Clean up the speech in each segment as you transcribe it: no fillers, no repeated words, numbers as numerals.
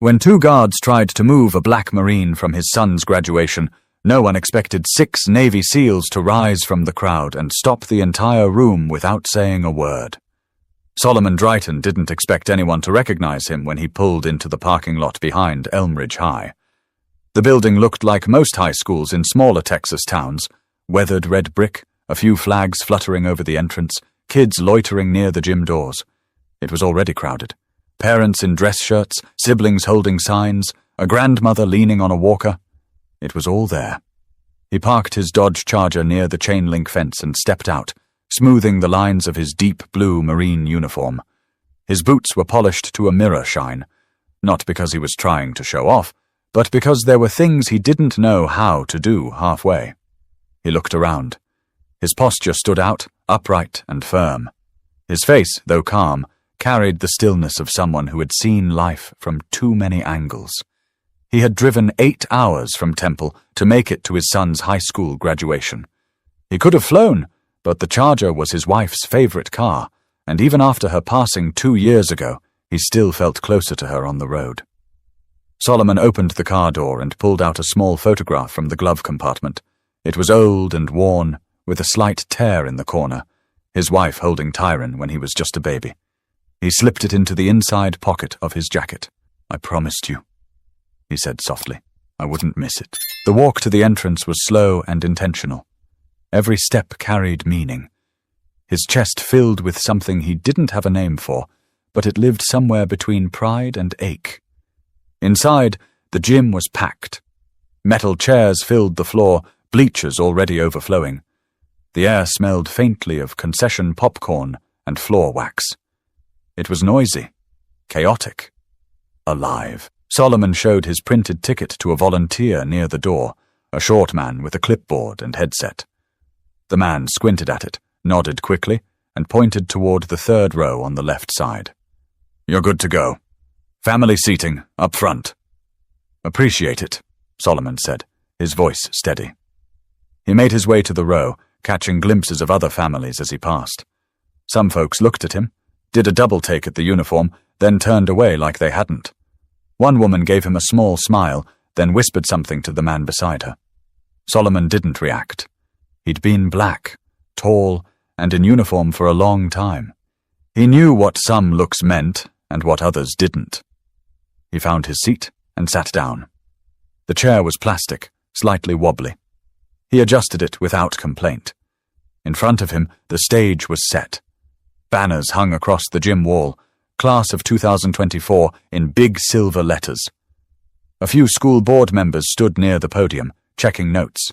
When two guards tried to move a black Marine from his son's graduation, no one expected 6 Navy SEALs to rise from the crowd and stop the entire room without saying a word. Solomon Drayton didn't expect anyone to recognize him when he pulled into the parking lot behind Elmridge High. The building looked like most high schools in smaller Texas towns: weathered red brick, a few flags fluttering over the entrance, kids loitering near the gym doors. It was already crowded. Parents in dress shirts, siblings holding signs, a grandmother leaning on a walker. It was all there. He parked his Dodge Charger near the chain-link fence and stepped out, smoothing the lines of his deep blue Marine uniform. His boots were polished to a mirror shine, not because he was trying to show off, but because there were things he didn't know how to do halfway. He looked around. His posture stood out, upright and firm. His face, though calm, carried the stillness of someone who had seen life from too many angles. He had driven 8 hours from Temple to make it to his son's high school graduation. He could have flown, but the Charger was his wife's favorite car, and even after her passing 2 years ago, he still felt closer to her on the road. Solomon opened the car door and pulled out a small photograph from the glove compartment. It was old and worn, with a slight tear in the corner, his wife holding Tyron when he was just a baby. He slipped it into the inside pocket of his jacket. "I promised you," he said softly. "I wouldn't miss it." The walk to the entrance was slow and intentional. Every step carried meaning. His chest filled with something he didn't have a name for, but it lived somewhere between pride and ache. Inside, the gym was packed. Metal chairs filled the floor, bleachers already overflowing. The air smelled faintly of concession popcorn and floor wax. It was noisy, chaotic, alive. Solomon showed his printed ticket to a volunteer near the door, a short man with a clipboard and headset. The man squinted at it, nodded quickly, and pointed toward the 3rd row on the left side. "You're good to go. Family seating, up front." "Appreciate it," Solomon said, his voice steady. He made his way to the row, catching glimpses of other families as he passed. Some folks looked at him, did a double take at the uniform, then turned away like they hadn't. One woman gave him a small smile, then whispered something to the man beside her. Solomon didn't react. He'd been black, tall, and in uniform for a long time. He knew what some looks meant and what others didn't. He found his seat and sat down. The chair was plastic, slightly wobbly. He adjusted it without complaint. In front of him, the stage was set. Banners hung across the gym wall, Class of 2024 in big silver letters. A few school board members stood near the podium, checking notes.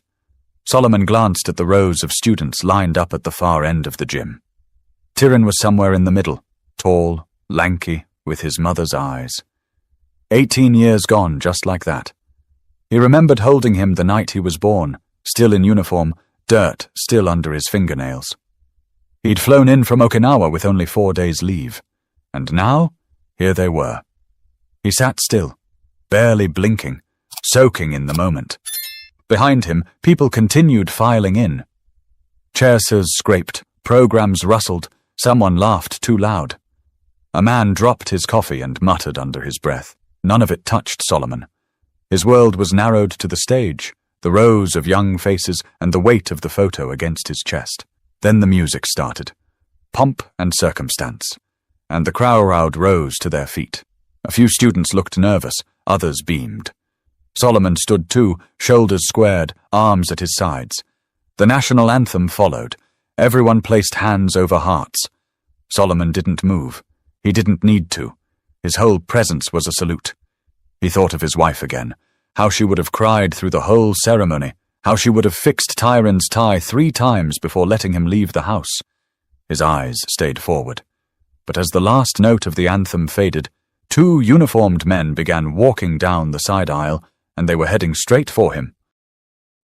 Solomon glanced at the rows of students lined up at the far end of the gym. Tyron was somewhere in the middle, tall, lanky, with his mother's eyes. 18 years gone just like that. He remembered holding him the night he was born, still in uniform, dirt still under his fingernails. He'd flown in from Okinawa with only 4 days' leave. And now, here they were. He sat still, barely blinking, soaking in the moment. Behind him, people continued filing in. Chairs scraped, programs rustled, someone laughed too loud. A man dropped his coffee and muttered under his breath. None of it touched Solomon. His world was narrowed to the stage, the rows of young faces and the weight of the photo against his chest. Then the music started. Pomp and circumstance. And the crowd rose to their feet. A few students looked nervous, others beamed. Solomon stood too, shoulders squared, arms at his sides. The national anthem followed. Everyone placed hands over hearts. Solomon didn't move. He didn't need to. His whole presence was a salute. He thought of his wife again, how she would have cried through the whole ceremony, how she would have fixed Tyron's tie 3 times before letting him leave the house. His eyes stayed forward. But as the last note of the anthem faded, 2 uniformed men began walking down the side aisle, and they were heading straight for him.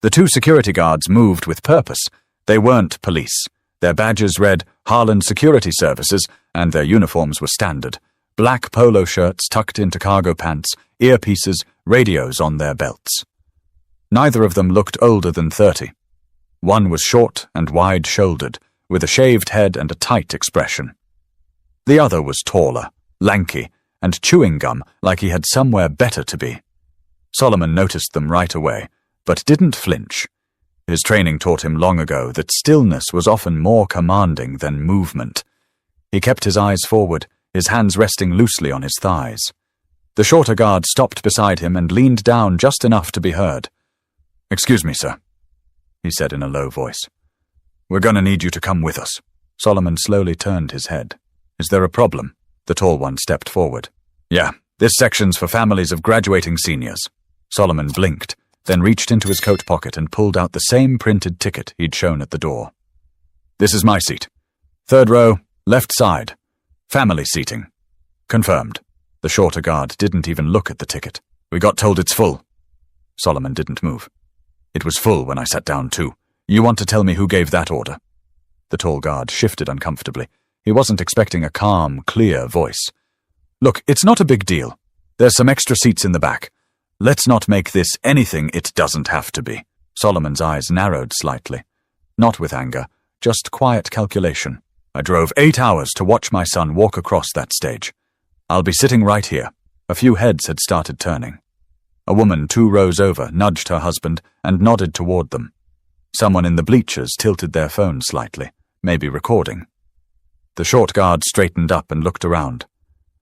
The 2 security guards moved with purpose. They weren't police. Their badges read Harlan Security Services, and their uniforms were standard. Black polo shirts tucked into cargo pants, earpieces, radios on their belts. Neither of them looked older than 30. One was short and wide-shouldered, with a shaved head and a tight expression. The other was taller, lanky, and chewing gum like he had somewhere better to be. Solomon noticed them right away, but didn't flinch. His training taught him long ago that stillness was often more commanding than movement. He kept his eyes forward, his hands resting loosely on his thighs. The shorter guard stopped beside him and leaned down just enough to be heard. "Excuse me, sir," he said in a low voice. "We're gonna need you to come with us." Solomon slowly turned his head. "Is there a problem?" The tall one stepped forward. "Yeah, this section's for families of graduating seniors." Solomon blinked, then reached into his coat pocket and pulled out the same printed ticket he'd shown at the door. "This is my seat. 3rd row, left side. Family seating." "Confirmed." The shorter guard didn't even look at the ticket. "We got told it's full." Solomon didn't move. "It was full when I sat down too. You want to tell me who gave that order?" The tall guard shifted uncomfortably. He wasn't expecting a calm, clear voice. "Look, it's not a big deal. There's some extra seats in the back. Let's not make this anything it doesn't have to be." Solomon's eyes narrowed slightly. Not with anger, just quiet calculation. "I drove 8 hours to watch my son walk across that stage. I'll be sitting right here." A few heads had started turning. A woman 2 rows over nudged her husband and nodded toward them. Someone in the bleachers tilted their phone slightly, maybe recording. The short guard straightened up and looked around.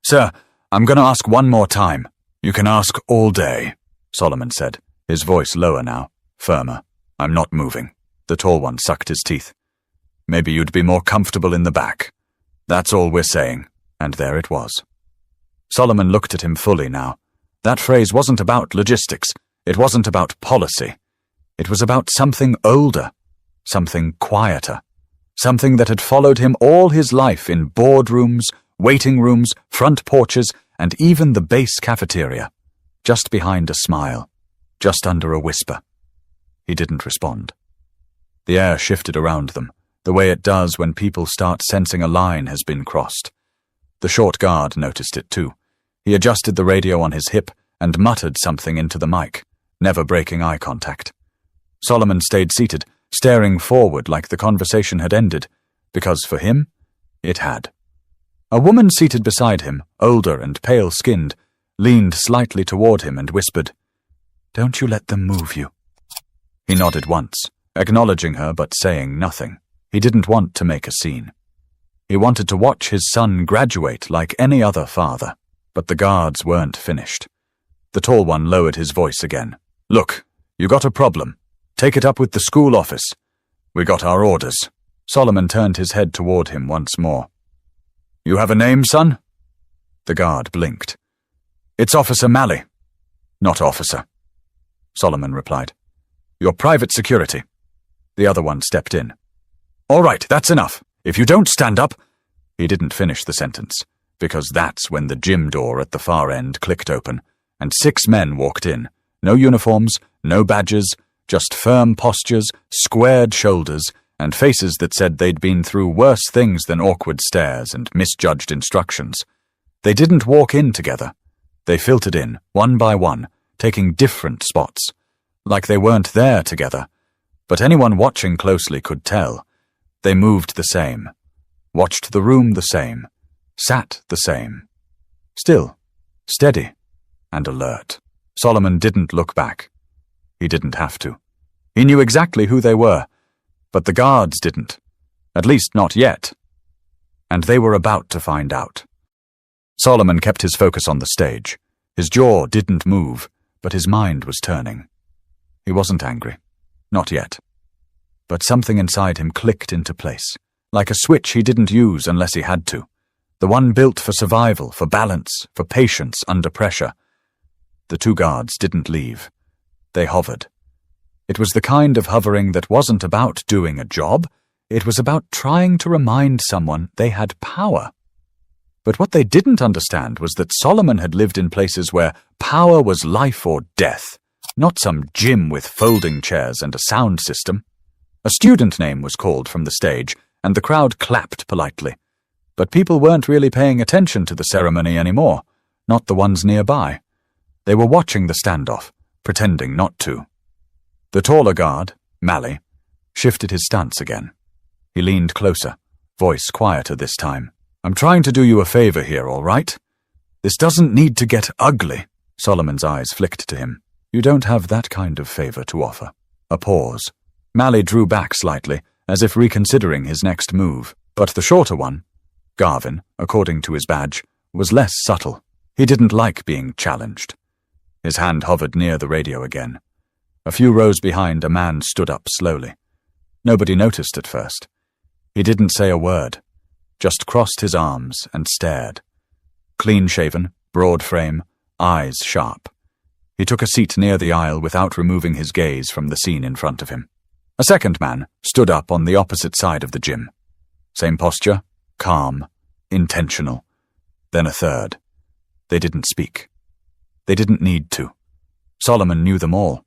"Sir, I'm going to ask one more time." "You can ask all day," Solomon said, his voice lower now, firmer. "I'm not moving." The tall one sucked his teeth. "Maybe you'd be more comfortable in the back. That's all we're saying." And there it was. Solomon looked at him fully now. That phrase wasn't about logistics. It wasn't about policy. It was about something older, something quieter, something that had followed him all his life in boardrooms, waiting rooms, front porches, and even the base cafeteria, just behind a smile, just under a whisper. He didn't respond. The air shifted around them, the way it does when people start sensing a line has been crossed. The short guard noticed it too. He adjusted the radio on his hip and muttered something into the mic, never breaking eye contact. Solomon stayed seated, staring forward like the conversation had ended, because for him, it had. A woman seated beside him, older and pale-skinned, leaned slightly toward him and whispered, "Don't you let them move you." He nodded once, acknowledging her but saying nothing. He didn't want to make a scene. He wanted to watch his son graduate like any other father, but the guards weren't finished. The tall one lowered his voice again. "Look, you got a problem. Take it up with the school office. We got our orders." Solomon turned his head toward him once more. "You have a name, son?" The guard blinked. "It's Officer Malley." "Not officer," Solomon replied. "You're private security." The other one stepped in. "All right, that's enough. If you don't stand up—" He didn't finish the sentence, because that's when the gym door at the far end clicked open, and 6 men walked in. No uniforms, no badges, just firm postures, squared shoulders, and faces that said they'd been through worse things than awkward stares and misjudged instructions. They didn't walk in together. They filtered in, one by one, taking different spots, like they weren't there together. But anyone watching closely could tell. They moved the same, watched the room the same, sat the same. Still, steady, and alert. Solomon didn't look back. He didn't have to. He knew exactly who they were, but the guards didn't. At least not yet. And they were about to find out. Solomon kept his focus on the stage. His jaw didn't move, but his mind was turning. He wasn't angry. Not yet. But something inside him clicked into place, like a switch he didn't use unless he had to. The one built for survival, for balance, for patience under pressure. The 2 guards didn't leave. They hovered. It was the kind of hovering that wasn't about doing a job. It was about trying to remind someone they had power. But what they didn't understand was that Solomon had lived in places where power was life or death, not some gym with folding chairs and a sound system. A student name was called from the stage, and the crowd clapped politely. But people weren't really paying attention to the ceremony anymore, not the ones nearby. They were watching the standoff, pretending not to. The taller guard, Malley, shifted his stance again. He leaned closer, voice quieter this time. "I'm trying to do you a favor here, all right? This doesn't need to get ugly. Solomon's eyes flicked to him. You don't have that kind of favor to offer. A pause. Mally drew back slightly, as if reconsidering his next move. But the shorter one, Garvin, according to his badge, was less subtle. He didn't like being challenged. His hand hovered near the radio again. A few rows behind, a man stood up slowly. Nobody noticed at first. He didn't say a word, just crossed his arms and stared. Clean-shaven, broad frame, eyes sharp. He took a seat near the aisle without removing his gaze from the scene in front of him. A second man stood up on the opposite side of the gym. Same posture, calm, intentional. Then a third. They didn't speak. They didn't need to. Solomon knew them all.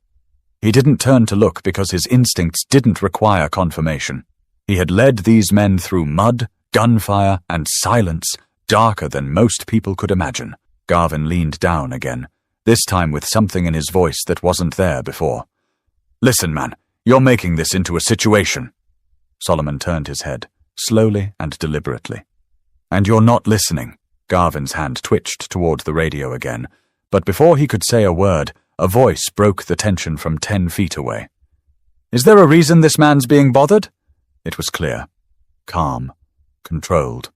He didn't turn to look because his instincts didn't require confirmation. He had led these men through mud, gunfire, and silence darker than most people could imagine. Garvin leaned down again, this time with something in his voice that wasn't there before. Listen, man, you're making this into a situation. Solomon turned his head, slowly and deliberately. And you're not listening. Garvin's hand twitched toward the radio again, but before he could say a word, a voice broke the tension from 10 feet away. Is there a reason this man's being bothered? It was clear. Calm. Controlled.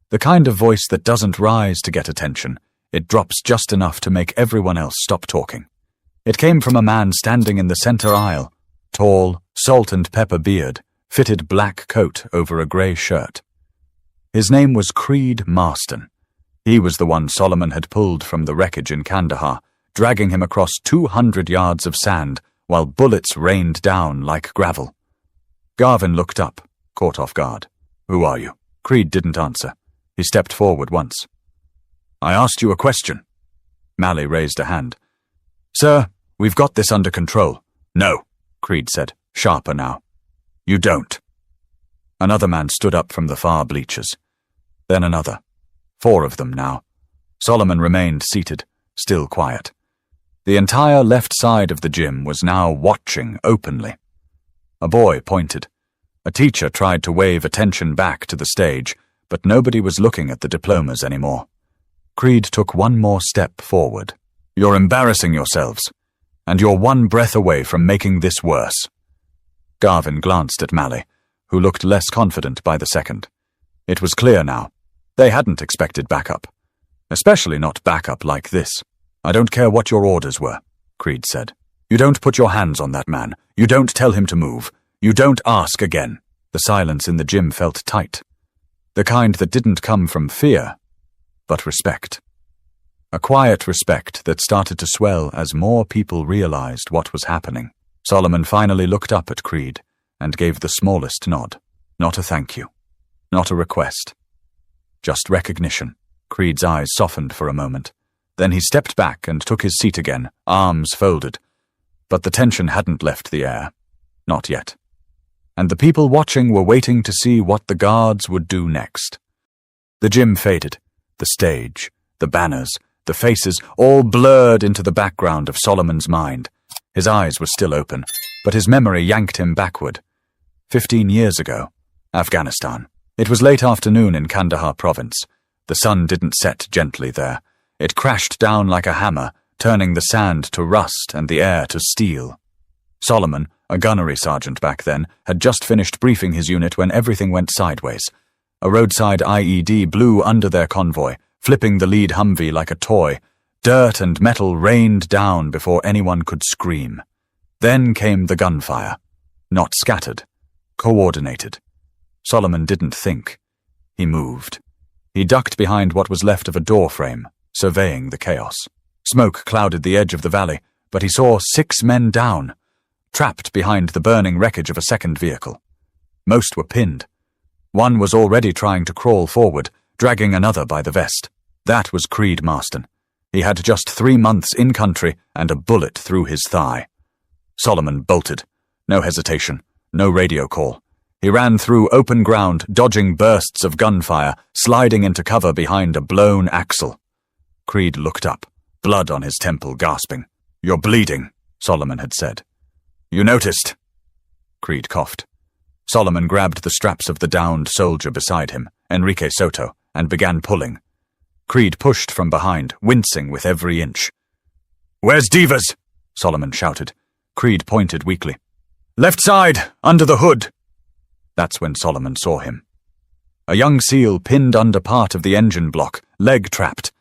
The kind of voice that doesn't rise to get attention. It drops just enough to make everyone else stop talking. It came from a man standing in the center aisle. Tall, salt and pepper beard, fitted black coat over a grey shirt. His name was Creed Marston. He was the one Solomon had pulled from the wreckage in Kandahar, dragging him across 200 yards of sand while bullets rained down like gravel. Garvin looked up, caught off guard. Who are you? Creed didn't answer. He stepped forward once. I asked you a question. Mally raised a hand. Sir, we've got this under control. No, Creed said, sharper now. You don't. Another man stood up from the far bleachers. Then another. 4 of them now. Solomon remained seated, still quiet. The entire left side of the gym was now watching openly. A boy pointed. A teacher tried to wave attention back to the stage, but nobody was looking at the diplomas anymore. Creed took one more step forward. You're embarrassing yourselves, and you're one breath away from making this worse. Garvin glanced at Mally, who looked less confident by the second. It was clear now. They hadn't expected backup. Especially not backup like this. I don't care what your orders were, Creed said. You don't put your hands on that man. You don't tell him to move. You don't ask again. The silence in the gym felt tight. The kind that didn't come from fear, but respect. A quiet respect that started to swell as more people realized what was happening. Solomon finally looked up at Creed and gave the smallest nod. Not a thank you. Not a request. Just recognition. Creed's eyes softened for a moment. Then he stepped back and took his seat again, arms folded. But the tension hadn't left the air. Not yet. And the people watching were waiting to see what the guards would do next. The gym faded. The stage, the banners, the faces, all blurred into the background of Solomon's mind. His eyes were still open, but his memory yanked him backward. 15 years ago, Afghanistan. It was late afternoon in Kandahar province. The sun didn't set gently there. It crashed down like a hammer, turning the sand to rust and the air to steel. Solomon, a gunnery sergeant back then, had just finished briefing his unit when everything went sideways. A roadside IED blew under their convoy, flipping the lead Humvee like a toy. Dirt and metal rained down before anyone could scream. Then came the gunfire. Not scattered. Coordinated. Solomon didn't think. He moved. He ducked behind what was left of a door frame, surveying the chaos. Smoke clouded the edge of the valley, but he saw 6 men down, trapped behind the burning wreckage of a second vehicle. Most were pinned. One was already trying to crawl forward, dragging another by the vest. That was Creed Marston. He had just 3 months in country and a bullet through his thigh. Solomon bolted. No hesitation, no radio call. He ran through open ground, dodging bursts of gunfire, sliding into cover behind a blown axle. Creed looked up, blood on his temple, gasping. You're bleeding, Solomon had said. You noticed? Creed coughed. Solomon grabbed the straps of the downed soldier beside him, Enrique Soto, and began pulling. Creed pushed from behind, wincing with every inch. "Where's Devers?" Solomon shouted. Creed pointed weakly. "Left side, under the hood." That's when Solomon saw him. A young SEAL pinned under part of the engine block, leg trapped.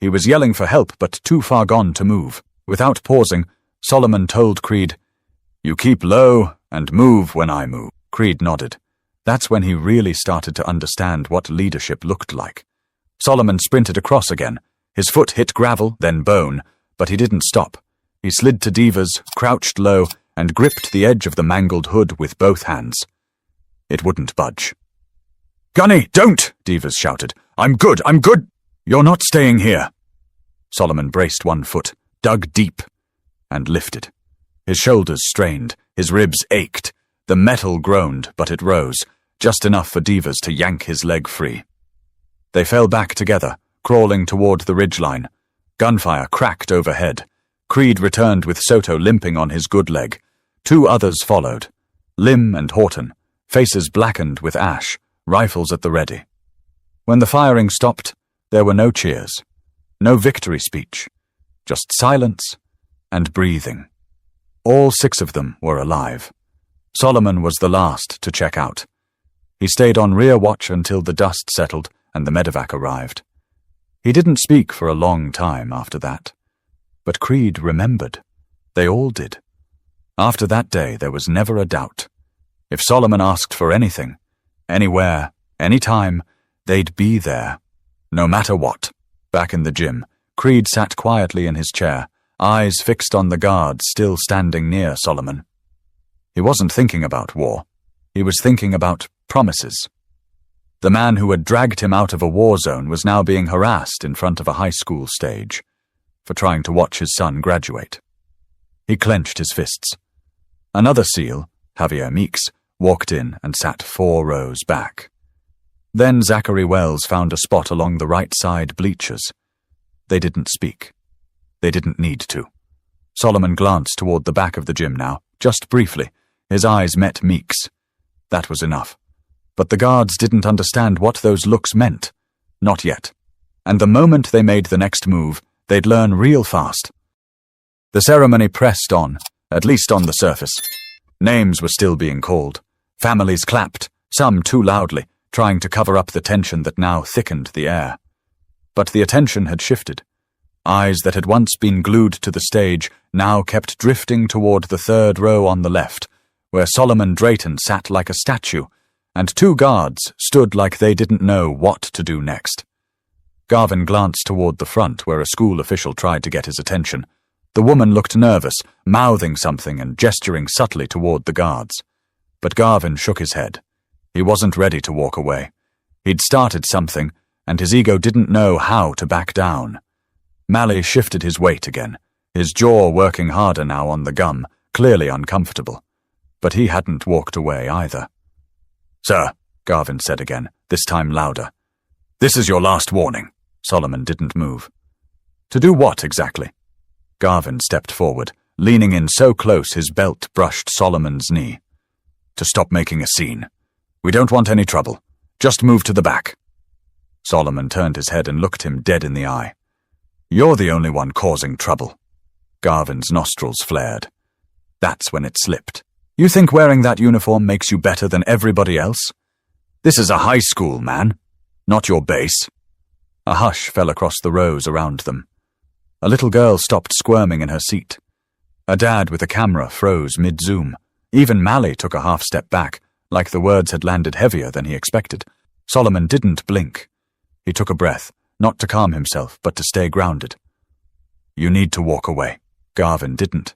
He was yelling for help, but too far gone to move. Without pausing, Solomon told Creed, "You keep low and move when I move." Creed nodded. That's when he really started to understand what leadership looked like. Solomon sprinted across again. His foot hit gravel, then bone, but he didn't stop. He slid to Devers, crouched low, and gripped the edge of the mangled hood with both hands. It wouldn't budge. "Gunny, don't!" Devers shouted. I'm good! You're not staying here." Solomon braced one foot, dug deep, and lifted. His shoulders strained, his ribs ached. The metal groaned, but it rose, just enough for Devers to yank his leg free. They fell back together, crawling toward the ridgeline. Gunfire cracked overhead. Creed returned with Soto limping on his good leg. 2 others followed. Lim and Horton, faces blackened with ash, rifles at the ready. When the firing stopped, there were no cheers, no victory speech, just silence and breathing. All 6 of them were alive. Solomon was the last to check out. He stayed on rear watch until the dust settled and the medevac arrived. He didn't speak for a long time after that. But Creed remembered. They all did. After that day, there was never a doubt. If Solomon asked for anything, anywhere, anytime, they'd be there. No matter what. Back in the gym, Creed sat quietly in his chair, eyes fixed on the guards still standing near Solomon. He wasn't thinking about war. He was thinking about promises. The man who had dragged him out of a war zone was now being harassed in front of a high school stage for trying to watch his son graduate. He clenched his fists. Another SEAL, Javier Meeks, walked in and sat 4 rows back. Then Zachary Wells found a spot along the right side bleachers. They didn't speak. They didn't need to. Solomon glanced toward the back of the gym now, just briefly. His eyes met Meeks. That was enough. But the guards didn't understand what those looks meant. Not yet. And the moment they made the next move, they'd learn real fast. The ceremony pressed on, at least on the surface. Names were still being called. Families clapped, some too loudly, trying to cover up the tension that now thickened the air. But the attention had shifted. Eyes that had once been glued to the stage now kept drifting toward the 3rd row on the left, where Solomon Drayton sat like a statue, and 2 guards stood like they didn't know what to do next. Garvin glanced toward the front where a school official tried to get his attention. The woman looked nervous, mouthing something and gesturing subtly toward the guards. But Garvin shook his head. He wasn't ready to walk away. He'd started something, and his ego didn't know how to back down. Malley shifted his weight again, his jaw working harder now on the gum, clearly uncomfortable. But he hadn't walked away either. "Sir," Garvin said again, this time louder. "This is your last warning." Solomon didn't move. To do what exactly? Garvin stepped forward, leaning in so close his belt brushed Solomon's knee. "To stop making a scene. We don't want any trouble. Just move to the back." Solomon turned his head and looked him dead in the eye. "You're the only one causing trouble." Garvin's nostrils flared. That's when it slipped. "You think wearing that uniform makes you better than everybody else? This is a high school, man, not your base." A hush fell across the rows around them. A little girl stopped squirming in her seat. A dad with a camera froze mid-zoom. Even Malley took a half step back, like the words had landed heavier than he expected. Solomon didn't blink. He took a breath, not to calm himself, but to stay grounded. "You need to walk away." Garvin didn't.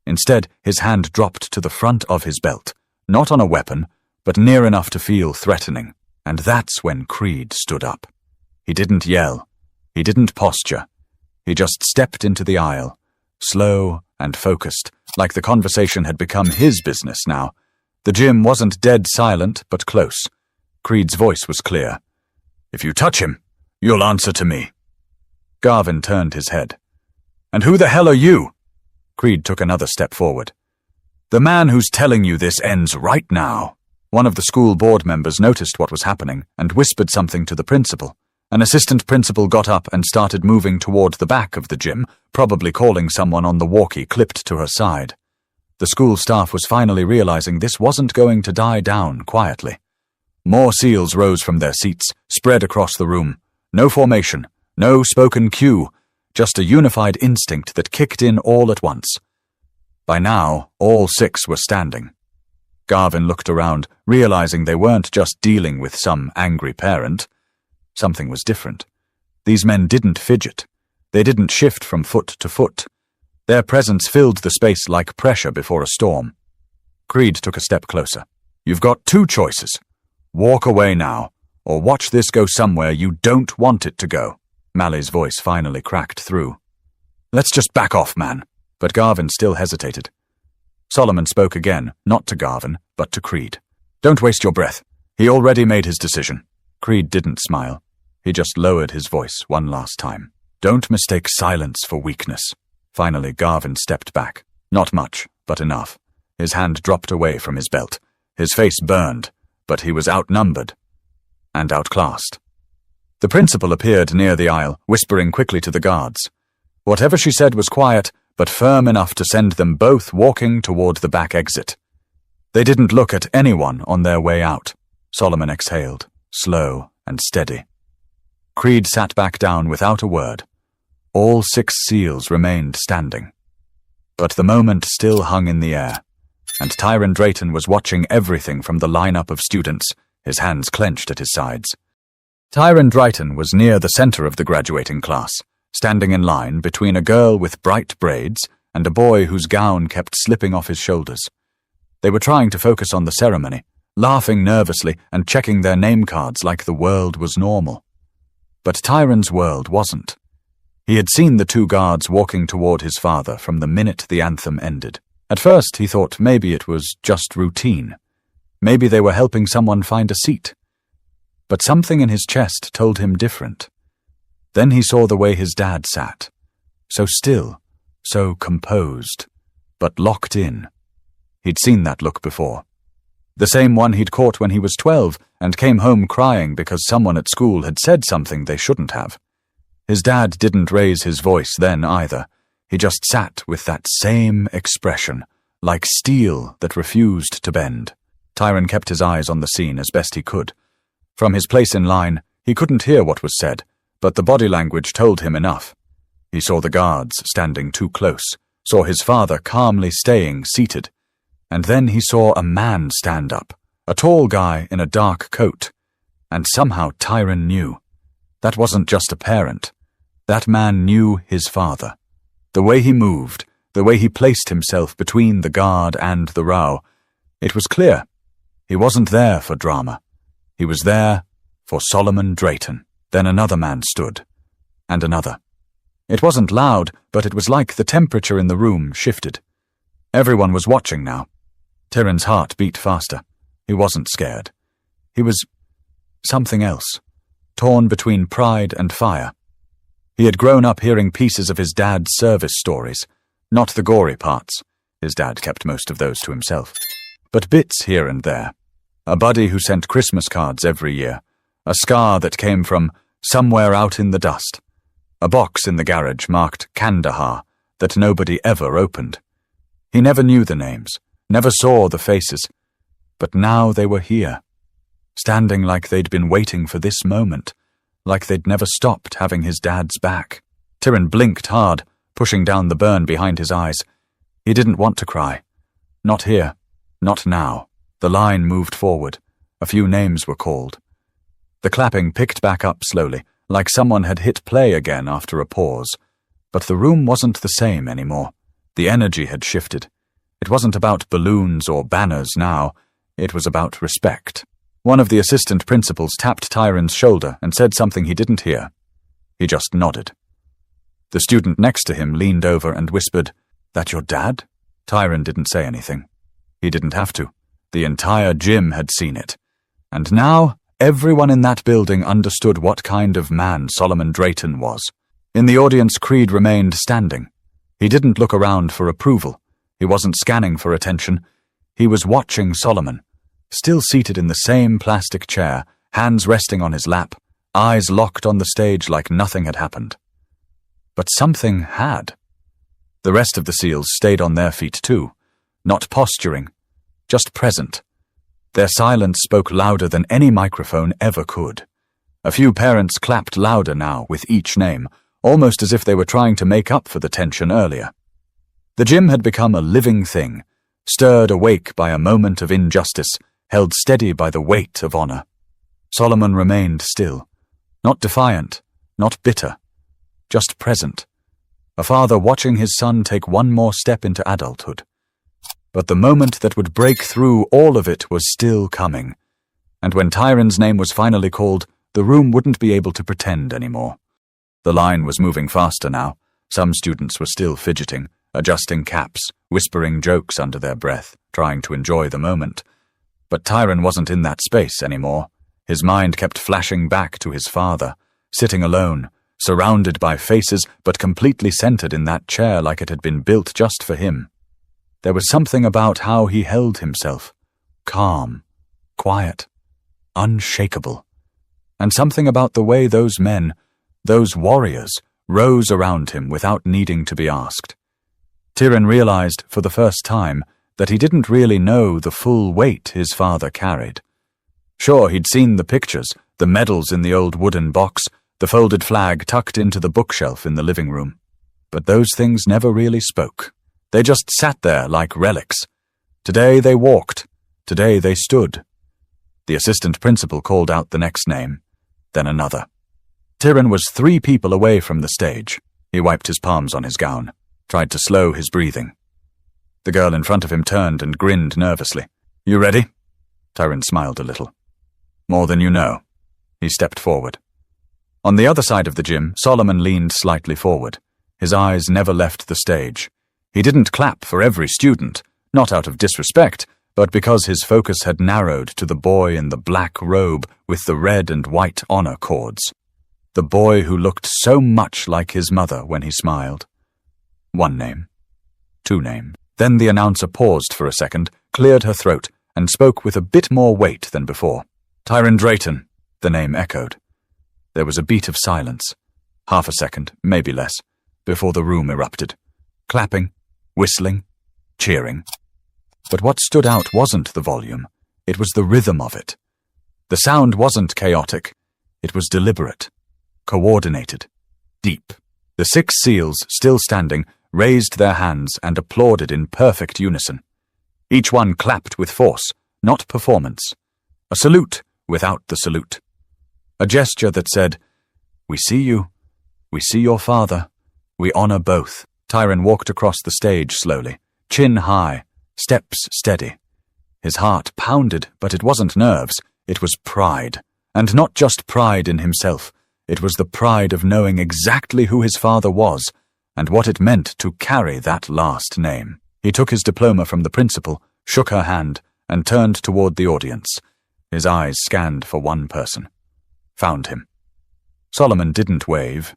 Instead, his hand dropped to the front of his belt, not on a weapon, but near enough to feel threatening. And that's when Creed stood up. He didn't yell. He didn't posture. He just stepped into the aisle, slow and focused, like the conversation had become his business now. The gym wasn't dead silent, but close. Creed's voice was clear. "If you touch him, you'll answer to me." Garvin turned his head. "And who the hell are you?" Creed took another step forward. "The man who's telling you this ends right now." One of the school board members noticed what was happening and whispered something to the principal. An assistant principal got up and started moving toward the back of the gym, probably calling someone on the walkie clipped to her side. The school staff was finally realizing this wasn't going to die down quietly. More SEALs rose from their seats, spread across the room. No formation, no spoken cue, just a unified instinct that kicked in all at once. By now, all 6 were standing. Garvin looked around, realizing they weren't just dealing with some angry parent. Something was different. These men didn't fidget. They didn't shift from foot to foot. Their presence filled the space like pressure before a storm. Creed took a step closer. You've got 2 choices. Walk away now, or watch this go somewhere you don't want it to go. Mally's voice finally cracked through. Let's just back off, man. But Garvin still hesitated. Solomon spoke again, not to Garvin, but to Creed. Don't waste your breath. He already made his decision. Creed didn't smile. He just lowered his voice one last time. Don't mistake silence for weakness. Finally, Garvin stepped back. Not much, but enough. His hand dropped away from his belt. His face burned, but he was outnumbered and outclassed. The principal appeared near the aisle, whispering quickly to the guards. Whatever she said was quiet, but firm enough to send them both walking toward the back exit. They didn't look at anyone on their way out. Solomon exhaled, slow and steady. Creed sat back down without a word. All 6 SEALs remained standing. But the moment still hung in the air, and Tyron Drayton was watching everything from the lineup of students, his hands clenched at his sides. Tyron Drayton was near the center of the graduating class, standing in line between a girl with bright braids and a boy whose gown kept slipping off his shoulders. They were trying to focus on the ceremony, laughing nervously and checking their name cards like the world was normal. But Tyron's world wasn't. He had seen the 2 guards walking toward his father from the minute the anthem ended. At first he thought maybe it was just routine. Maybe they were helping someone find a seat. But something in his chest told him different. Then he saw the way his dad sat. So still, so composed, but locked in. He'd seen that look before. The same one he'd caught when he was 12 and came home crying because someone at school had said something they shouldn't have. His dad didn't raise his voice then either. He just sat with that same expression, like steel that refused to bend. Tyron kept his eyes on the scene as best he could. From his place in line, he couldn't hear what was said, but the body language told him enough. He saw the guards standing too close, saw his father calmly staying seated, and then he saw a man stand up, a tall guy in a dark coat. And somehow Tyron knew. That wasn't just a parent. That man knew his father. The way he moved, the way he placed himself between the guard and the row, it was clear. He wasn't there for drama. He was there for Solomon Drayton. Then another man stood, and another. It wasn't loud, but it was like the temperature in the room shifted. Everyone was watching now. Tyron's heart beat faster. He wasn't scared. He was something else, torn between pride and fire. He had grown up hearing pieces of his dad's service stories, not the gory parts. His dad kept most of those to himself. But bits here and there. A buddy who sent Christmas cards every year. A scar that came from somewhere out in the dust. A box in the garage marked Kandahar that nobody ever opened. He never knew the names, never saw the faces, but now they were here, standing like they'd been waiting for this moment, like they'd never stopped having his dad's back. Tyron blinked hard, pushing down the burn behind his eyes. He didn't want to cry. Not here, not now. The line moved forward. A few names were called. The clapping picked back up slowly, like someone had hit play again after a pause. But the room wasn't the same anymore. The energy had shifted. It wasn't about balloons or banners now. It was about respect. One of the assistant principals tapped Tyron's shoulder and said something he didn't hear. He just nodded. The student next to him leaned over and whispered, "That your dad?" Tyron didn't say anything. He didn't have to. The entire gym had seen it. And now, everyone in that building understood what kind of man Solomon Drayton was. In the audience, Creed remained standing. He didn't look around for approval. He wasn't scanning for attention. He was watching Solomon, still seated in the same plastic chair, hands resting on his lap, eyes locked on the stage like nothing had happened. But something had. The rest of the SEALs stayed on their feet too, not posturing, just present. Their silence spoke louder than any microphone ever could. A few parents clapped louder now with each name, almost as if they were trying to make up for the tension earlier. The gym had become a living thing, stirred awake by a moment of injustice, held steady by the weight of honor. Solomon remained still, not defiant, not bitter, just present, a father watching his son take one more step into adulthood. But the moment that would break through all of it was still coming, and when Tyron's name was finally called, the room wouldn't be able to pretend anymore. The line was moving faster now. Some students were still fidgeting, adjusting caps, whispering jokes under their breath, trying to enjoy the moment. But Tyron wasn't in that space anymore. His mind kept flashing back to his father, sitting alone, surrounded by faces, but completely centered in that chair like it had been built just for him. There was something about how he held himself, calm, quiet, unshakable, and something about the way those men, those warriors, rose around him without needing to be asked. Tyron realized for the first time that he didn't really know the full weight his father carried. Sure, he'd seen the pictures, the medals in the old wooden box, the folded flag tucked into the bookshelf in the living room. But those things never really spoke. They just sat there like relics. Today they walked. Today they stood. The assistant principal called out the next name, then another. Tyron was 3 people away from the stage. He wiped his palms on his gown, tried to slow his breathing. The girl in front of him turned and grinned nervously. "You ready?" Tyron smiled a little. "More than you know." He stepped forward. On the other side of the gym, Solomon leaned slightly forward. His eyes never left the stage. He didn't clap for every student, not out of disrespect, but because his focus had narrowed to the boy in the black robe with the red and white honor cords. The boy who looked so much like his mother when he smiled. 1 name. 2 names. Then the announcer paused for a second, cleared her throat, and spoke with a bit more weight than before. "Tyron Drayton," the name echoed. There was a beat of silence, half a second, maybe less, before the room erupted. Clapping, whistling, cheering. But what stood out wasn't the volume, it was the rhythm of it. The sound wasn't chaotic, it was deliberate, coordinated, deep. The 6 SEALs, still standing, raised their hands and applauded in perfect unison. Each one clapped with force, not performance. A salute without the salute. A gesture that said, "We see you. We see your father. We honor both." Tyron walked across the stage slowly, chin high, steps steady. His heart pounded, but it wasn't nerves, it was pride. And not just pride in himself, it was the pride of knowing exactly who his father was and what it meant to carry that last name. He took his diploma from the principal, shook her hand, and turned toward the audience. His eyes scanned for one person. Found him. Solomon didn't wave,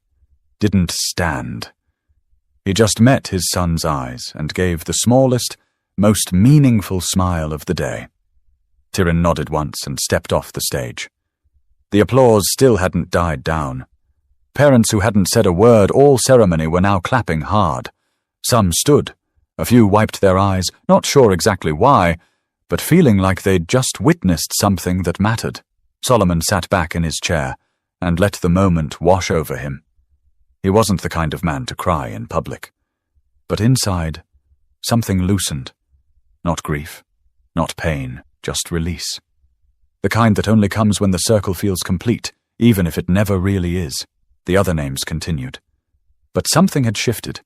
didn't stand. He just met his son's eyes and gave the smallest, most meaningful smile of the day. Tyron nodded once and stepped off the stage. The applause still hadn't died down. Parents who hadn't said a word all ceremony were now clapping hard. Some stood. A few wiped their eyes, not sure exactly why, but feeling like they'd just witnessed something that mattered. Solomon sat back in his chair and let the moment wash over him. He wasn't the kind of man to cry in public. But inside, something loosened. Not grief, not pain, just release. The kind that only comes when the circle feels complete, even if it never really is. The other names continued. But something had shifted.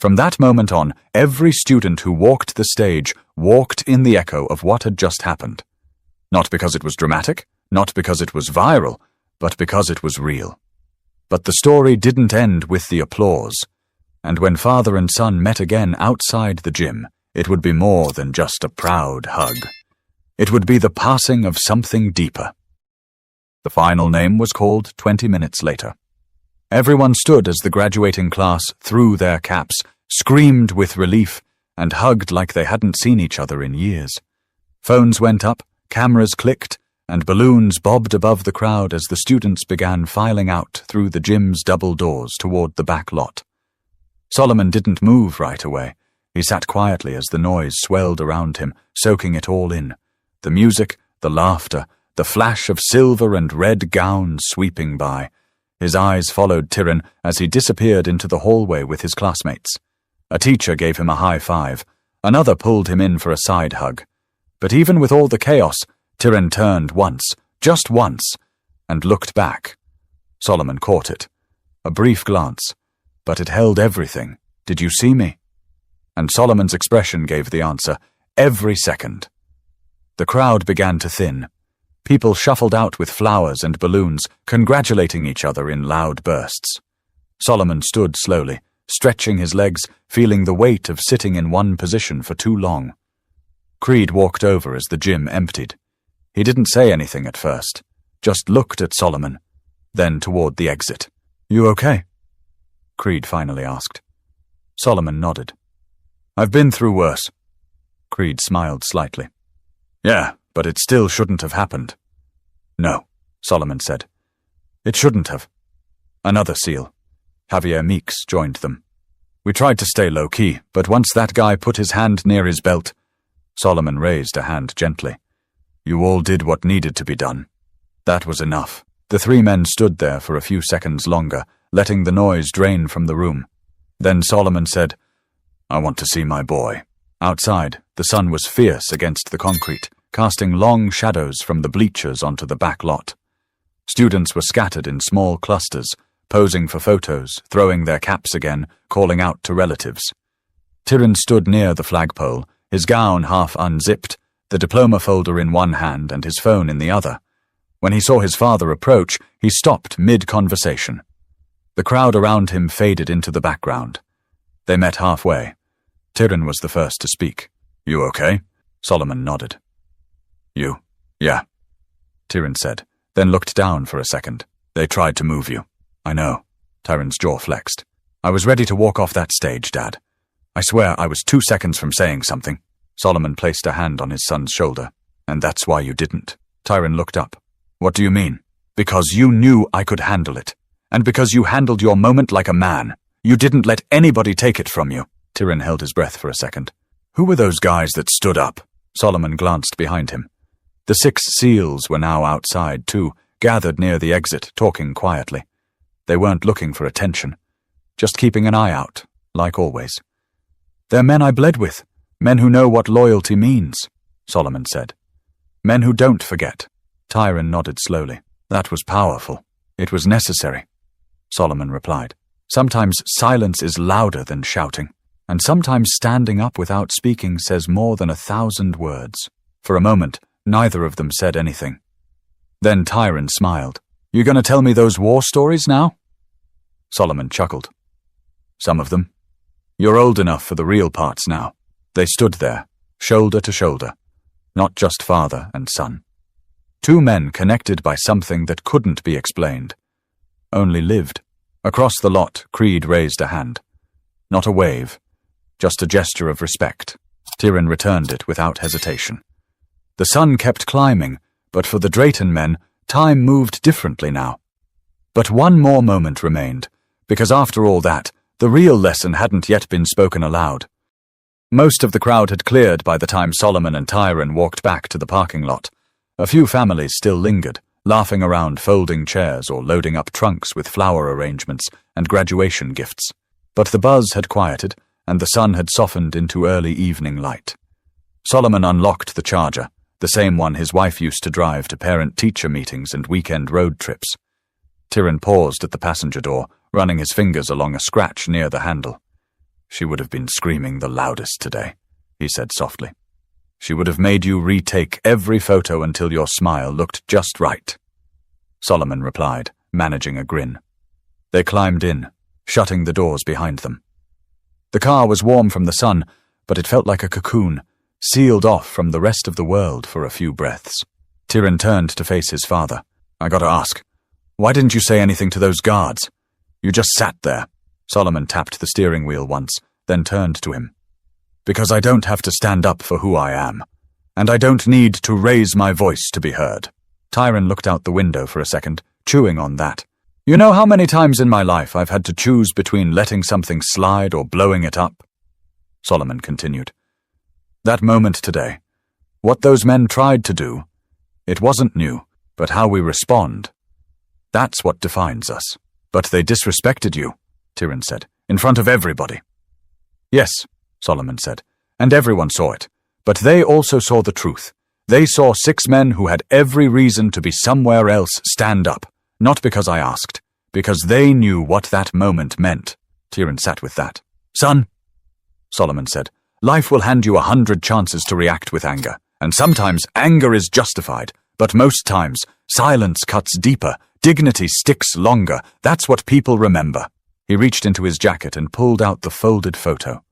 From that moment on, every student who walked the stage walked in the echo of what had just happened. Not because it was dramatic, not because it was viral, but because it was real. But the story didn't end with the applause, and when father and son met again outside the gym, it would be more than just a proud hug. It would be the passing of something deeper. The final name was called 20 minutes later. Everyone stood as the graduating class threw their caps, screamed with relief, and hugged like they hadn't seen each other in years. Phones went up, cameras clicked, and balloons bobbed above the crowd as the students began filing out through the gym's double doors toward the back lot. Solomon didn't move right away. He sat quietly as the noise swelled around him, soaking it all in. The music, the laughter, the flash of silver and red gowns sweeping by. His eyes followed Tiran as he disappeared into the hallway with his classmates. A teacher gave him a high five. Another pulled him in for a side hug. But even with all the chaos, Tiran turned once, just once, and looked back. Solomon caught it. A brief glance, but it held everything. "Did you see me?" And Solomon's expression gave the answer, every second. The crowd began to thin. People shuffled out with flowers and balloons, congratulating each other in loud bursts. Solomon stood slowly, stretching his legs, feeling the weight of sitting in one position for too long. Creed walked over as the gym emptied. He didn't say anything at first, just looked at Solomon, then toward the exit. "You okay?" Creed finally asked. Solomon nodded. "I've been through worse." Creed smiled slightly. "Yeah, but it still shouldn't have happened." "No," Solomon said. "It shouldn't have." Another SEAL, Javier Meeks, joined them. "We tried to stay low-key, but once that guy put his hand near his belt—" Solomon raised a hand gently. "You all did what needed to be done. That was enough." The three men stood there for a few seconds longer, letting the noise drain from the room. Then Solomon said, "I want to see my boy." Outside, the sun was fierce against the concrete, casting long shadows from the bleachers onto the back lot. Students were scattered in small clusters, posing for photos, throwing their caps again, calling out to relatives. Tiran stood near the flagpole, his gown half unzipped, the diploma folder in one hand and his phone in the other. When he saw his father approach, he stopped mid-conversation. The crowd around him faded into the background. They met halfway. Tiran was the first to speak. "You okay?" Solomon nodded. "You? Yeah," Tiran said, then looked down for a second. "They tried to move you." "I know." Tiran's jaw flexed. "I was ready to walk off that stage, Dad. I swear I was 2 seconds from saying something." Solomon placed a hand on his son's shoulder. "And that's why you didn't." Tiran looked up. "What do you mean?" "Because you knew I could handle it. And because you handled your moment like a man. You didn't let anybody take it from you." Tiran held his breath for a second. "Who were those guys that stood up?" Solomon glanced behind him. The 6 SEALs were now outside, too, gathered near the exit, talking quietly. They weren't looking for attention, just keeping an eye out, like always. "They're men I bled with, men who know what loyalty means," Solomon said. "Men who don't forget." Tiran nodded slowly. "That was powerful. It was necessary," Solomon replied. "Sometimes silence is louder than shouting, and sometimes standing up without speaking says more than 1,000 words." For a moment, neither of them said anything. Then Tiran smiled. "You gonna tell me those war stories now?" Solomon chuckled. "Some of them. You're old enough for the real parts now." They stood there, shoulder to shoulder, not just father and son. 2 men connected by something that couldn't be explained, only lived. Across the lot, Creed raised a hand. Not a wave, just a gesture of respect. Tiran returned it without hesitation. The sun kept climbing, but for the Drayton men, time moved differently now. But one more moment remained, because after all that, the real lesson hadn't yet been spoken aloud. Most of the crowd had cleared by the time Solomon and Tiran walked back to the parking lot. A few families still lingered, laughing around folding chairs or loading up trunks with flower arrangements and graduation gifts. But the buzz had quieted, and the sun had softened into early evening light. Solomon unlocked the Charger, the same one his wife used to drive to parent-teacher meetings and weekend road trips. Tiran paused at the passenger door, running his fingers along a scratch near the handle. "She would have been screaming the loudest today," he said softly. "She would have made you retake every photo until your smile looked just right." Solomon replied, managing a grin. They climbed in, shutting the doors behind them. The car was warm from the sun, but it felt like a cocoon, sealed off from the rest of the world for a few breaths. Tiran turned to face his father. "I gotta ask, why didn't you say anything to those guards? You just sat there." Solomon tapped the steering wheel once, then turned to him. "Because I don't have to stand up for who I am, and I don't need to raise my voice to be heard." Tyron looked out the window for a second, chewing on that. You know how many times in my life I've had to choose between letting something slide or blowing it up? Solomon continued. That moment today, what those men tried to do, it wasn't new, but how we respond. That's what defines us. But they disrespected you, Tyron said, in front of everybody. Yes, Solomon said, and everyone saw it. But they also saw the truth. They saw 6 men who had every reason to be somewhere else stand up, not because I asked, because they knew what that moment meant. Tyron sat with that. Son, Solomon said, life will hand you 100 chances to react with anger, and sometimes anger is justified, but most times silence cuts deeper, dignity sticks longer. That's what people remember. He reached into his jacket and pulled out the folded photo,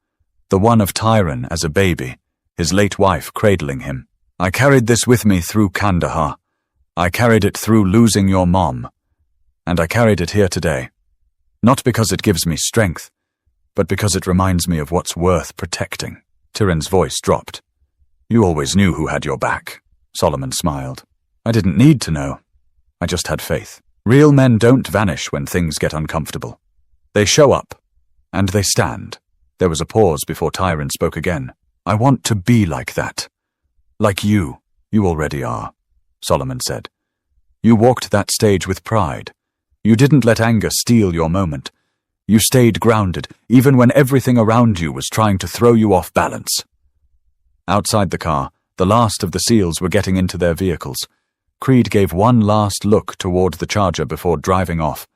the one of Tyron as a baby, his late wife cradling him. I carried this with me through Kandahar. I carried it through losing your mom. And I carried it here today. Not because it gives me strength, but because it reminds me of what's worth protecting. Tyron's voice dropped. You always knew who had your back. Solomon smiled. I didn't need to know. I just had faith. Real men don't vanish when things get uncomfortable. They show up, and they stand. There was a pause before Tyron spoke again. I want to be like that. Like you. You already are, Solomon said. You walked that stage with pride. You didn't let anger steal your moment. You stayed grounded, even when everything around you was trying to throw you off balance. Outside the car, the last of the SEALs were getting into their vehicles. Creed gave one last look toward the Charger before driving off.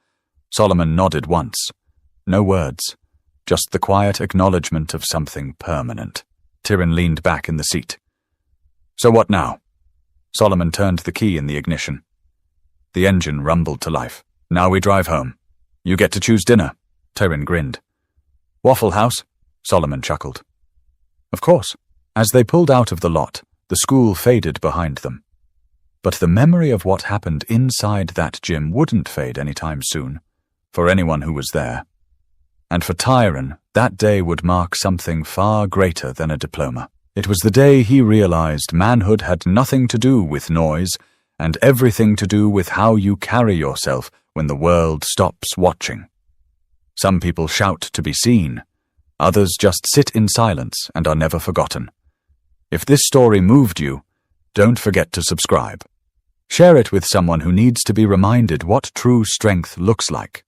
Solomon nodded once. No words, just the quiet acknowledgement of something permanent. Tyron leaned back in the seat. So what now? Solomon turned the key in the ignition. The engine rumbled to life. Now we drive home. You get to choose dinner. Tyron grinned. Waffle House? Solomon chuckled. Of course. As they pulled out of the lot, the school faded behind them. But the memory of what happened inside that gym wouldn't fade anytime soon, for anyone who was there. And for Tyron, that day would mark something far greater than a diploma. It was the day he realized manhood had nothing to do with noise and everything to do with how you carry yourself when the world stops watching. Some people shout to be seen. Others just sit in silence and are never forgotten. If this story moved you, don't forget to subscribe. Share it with someone who needs to be reminded what true strength looks like.